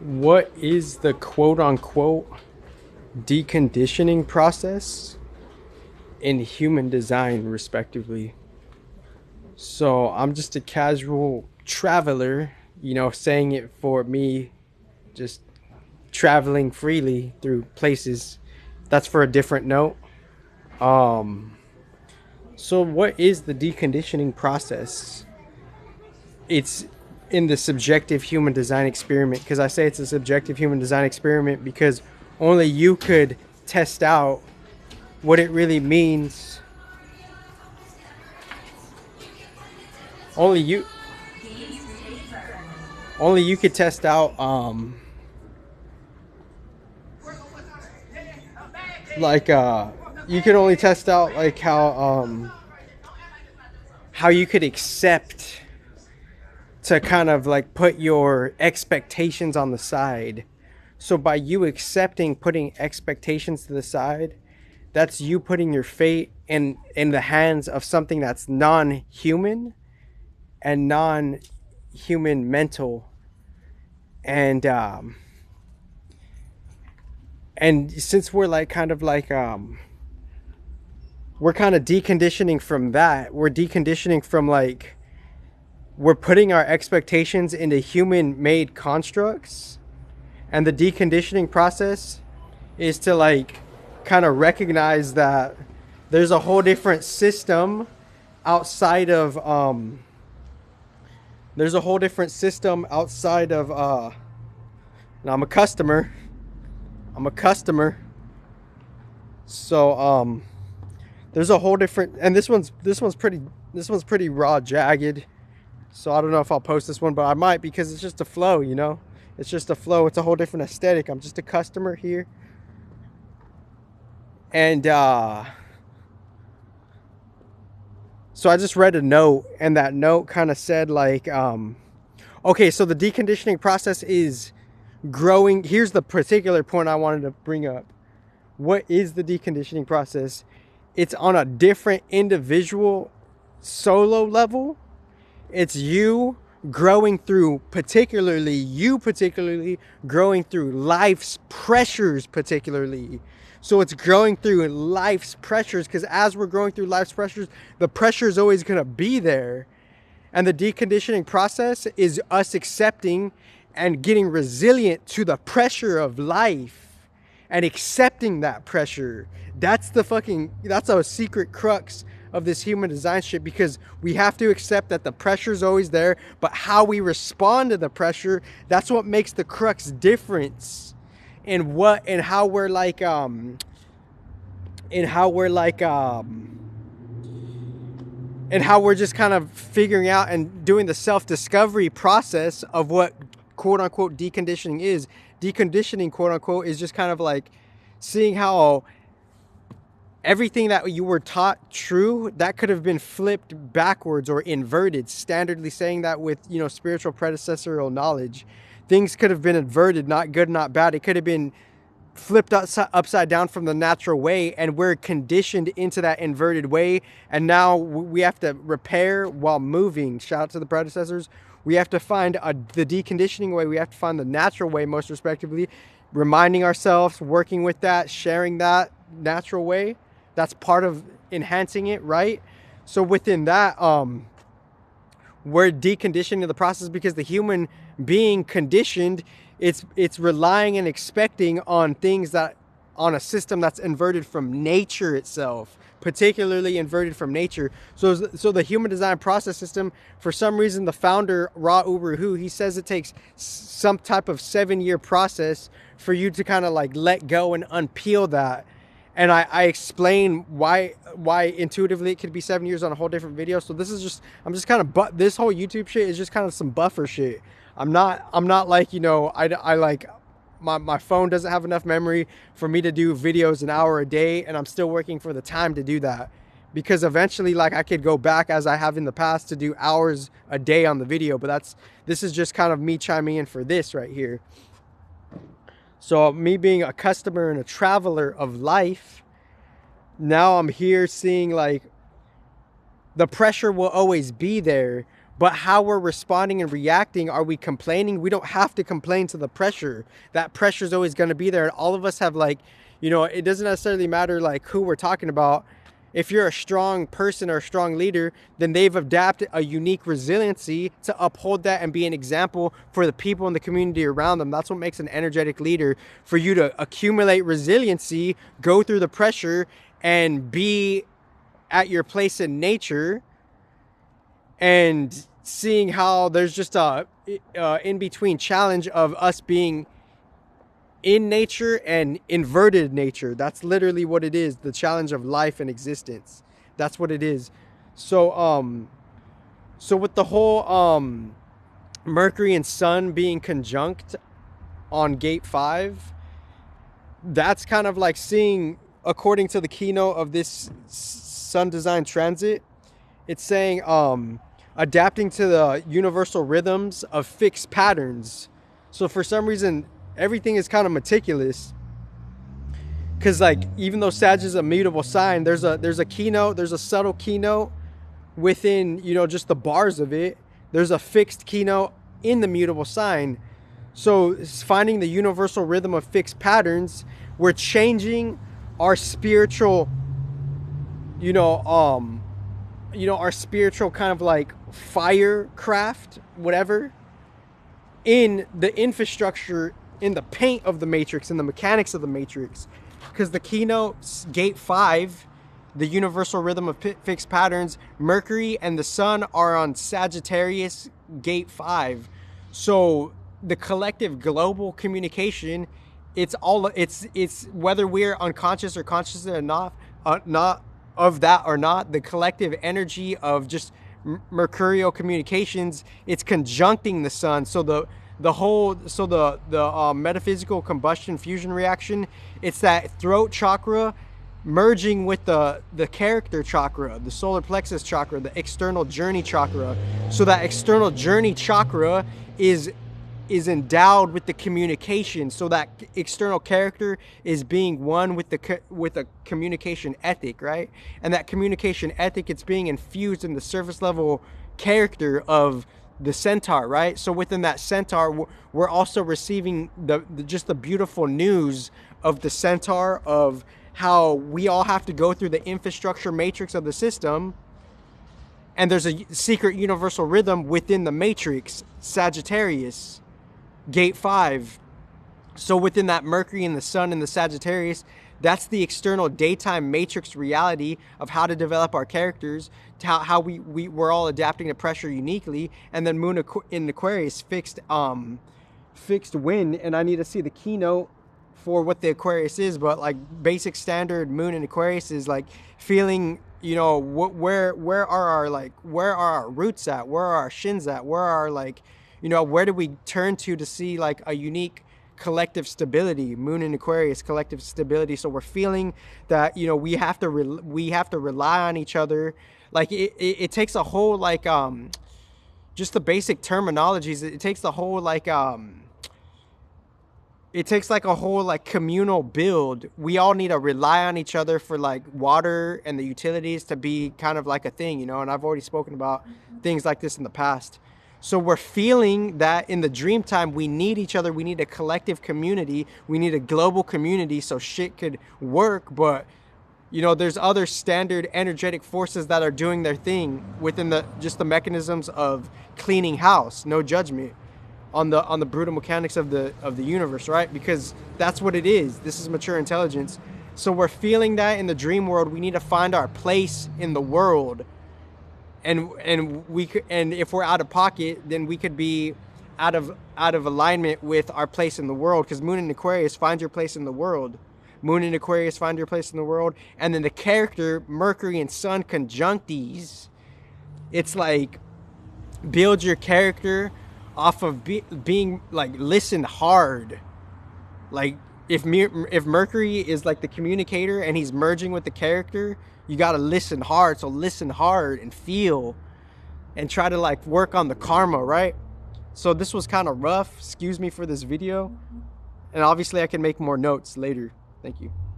What is the quote unquote deconditioning process in human design, respectively? So I'm just a casual traveler, saying it for me, just traveling freely through places. That's for a different note. Um, so what is the deconditioning process? It's in the subjective human design experiment. Because I say it's a subjective human design experiment because only you could test out what it really means. Only you only you could test out like you can only test out like how you could accept to kind of like put your expectations on the side. So by you accepting putting expectations to the side, that's you putting your fate in the hands of something that's non-human and non-human mental. And since we're like kind of like we're kind of deconditioning from that. We're deconditioning from like we're putting our expectations into human made constructs, and the deconditioning process is to like kind of recognize that there's a whole different system outside of there's a whole different system outside of now I'm a customer. So there's a whole different, and this one's pretty raw, jagged. So I don't know if I'll post this one, but I might, because it's just a flow. It's just a flow. It's a whole different aesthetic. I'm just a customer here. And so I just read a note, and that note kind of said like okay, so the deconditioning process is growing. Here's the particular point I wanted to bring up. What is the deconditioning process? It's on a different individual solo level. It's particularly growing through life's pressures, particularly. So it's growing through life's pressures, because as we're growing through life's pressures, the pressure is always going to be there. And the deconditioning process is us accepting and getting resilient to the pressure of life and accepting that pressure. That's a secret crux of this human design shit, because we have to accept that the pressure is always there, but how we respond to the pressure, that's what makes the crux difference in what and how we're like and how we're just kind of figuring out and doing the self-discovery process of what quote-unquote deconditioning is. Deconditioning, quote-unquote, is just kind of like seeing how everything that you were taught true, that could have been flipped backwards or inverted. Standardly saying that with, spiritual predecessorial knowledge. Things could have been inverted, not good, not bad. It could have been flipped upside down from the natural way, and we're conditioned into that inverted way, and now we have to repair while moving. Shout out to the predecessors. We have to find the deconditioning way. We have to find the natural way, most respectively, reminding ourselves, working with that, sharing that natural way. That's part of enhancing it, right? So within that, we're deconditioning the process, because the human being conditioned, it's relying and expecting on things that, on a system that's inverted from nature itself, particularly inverted from nature. So the human design process system, for some reason, the founder, Ra Uber Hu, he says it takes some type of 7-year process for you to kind of like let go and unpeel that. And I explain why intuitively it could be 7 years on a whole different video. So I'm just kind of, this whole YouTube shit is just kind of some buffer shit. I'm not like, I like, my phone doesn't have enough memory for me to do videos an hour a day, and I'm still working for the time to do that, because eventually, like, I could go back, as I have in the past, to do hours a day on the video. But this is just kind of me chiming in for this right here. So me being a customer and a traveler of life, now I'm here seeing like the pressure will always be there, But how we're responding and reacting, are we complaining? We don't have to complain to the pressure. That pressure is always going to be there. And all of us have like, you know, it doesn't necessarily matter like who we're talking about. If you're a strong person or a strong leader, then they've adapted a unique resiliency to uphold that and be an example for the people in the community around them. That's what makes an energetic leader, for you to accumulate resiliency, go through the pressure, and be at your place in nature, and seeing how there's just a in-between challenge of us being in nature and inverted nature. That's literally what it is. The challenge of life and existence. That's what it is. So so with the whole Mercury and Sun being conjunct on gate 5, that's kind of like seeing, according to the keynote of this Sun design transit, it's saying adapting to the universal rhythms of fixed patterns. So for some reason, everything is kind of meticulous, because like, even though Sag is a mutable sign, there's a keynote, there's a subtle keynote within, you know, just the bars of it. There's a fixed keynote in the mutable sign. So finding the universal rhythm of fixed patterns, we're changing our spiritual, our spiritual kind of like fire craft, whatever, in the infrastructure, in the paint of the matrix, in the mechanics of the matrix. Because the keynote, gate 5, the universal rhythm of fixed patterns, Mercury and the Sun are on Sagittarius, gate 5. So the collective global communication, it's whether we're unconscious or conscious or not of that or not, the collective energy of just mercurial communications, it's conjuncting the Sun. So the metaphysical combustion fusion reaction, it's that throat chakra merging with the character chakra, the solar plexus chakra, the external journey chakra. So that external journey chakra is endowed with the communication. So that external character is being one with a communication ethic, right? And that communication ethic, it's being infused in the surface level character of the Centaur, right? So within that Centaur, we're also receiving the beautiful news of the Centaur, of how we all have to go through the infrastructure matrix of the system, and there's a secret universal rhythm within the matrix, Sagittarius, gate 5. So within that Mercury and the Sun and the Sagittarius, that's the external daytime matrix reality of how to develop our characters, to how we're all adapting to pressure uniquely. And then Moon in Aquarius, fixed wind, and I need to see the keynote for what the Aquarius is, but like basic standard Moon in Aquarius is like feeling, where are our roots at, where are our shins at, where are where do we turn to see like a unique collective stability. Moon in Aquarius, collective stability. So we're feeling that we have to rely on each other. Like it takes a whole just the basic terminologies. It takes the whole a whole communal build. We all need to rely on each other for water and the utilities to be kind of like a thing, and I've already spoken about things like this in the past. So we're feeling that in the dream time, we need each other. We need a collective community. We need a global community so shit could work. But, there's other standard energetic forces that are doing their thing within the mechanisms of cleaning house. No judgment on the brutal mechanics of the universe, right? Because that's what it is. This is mature intelligence. So we're feeling that in the dream world. We need to find our place in the world. And if we're out of pocket, then we could be out of alignment with our place in the world. Because Moon in Aquarius, find your place in the world. Moon in Aquarius, find your place in the world. And then the character Mercury and Sun conjunctees, it's like build your character off of being listen hard. If Mercury is the communicator and he's merging with the character, you got to listen hard. So listen hard and feel and try to work on the karma, right? So this was kind of rough. Excuse me for this video. And obviously I can make more notes later. Thank you.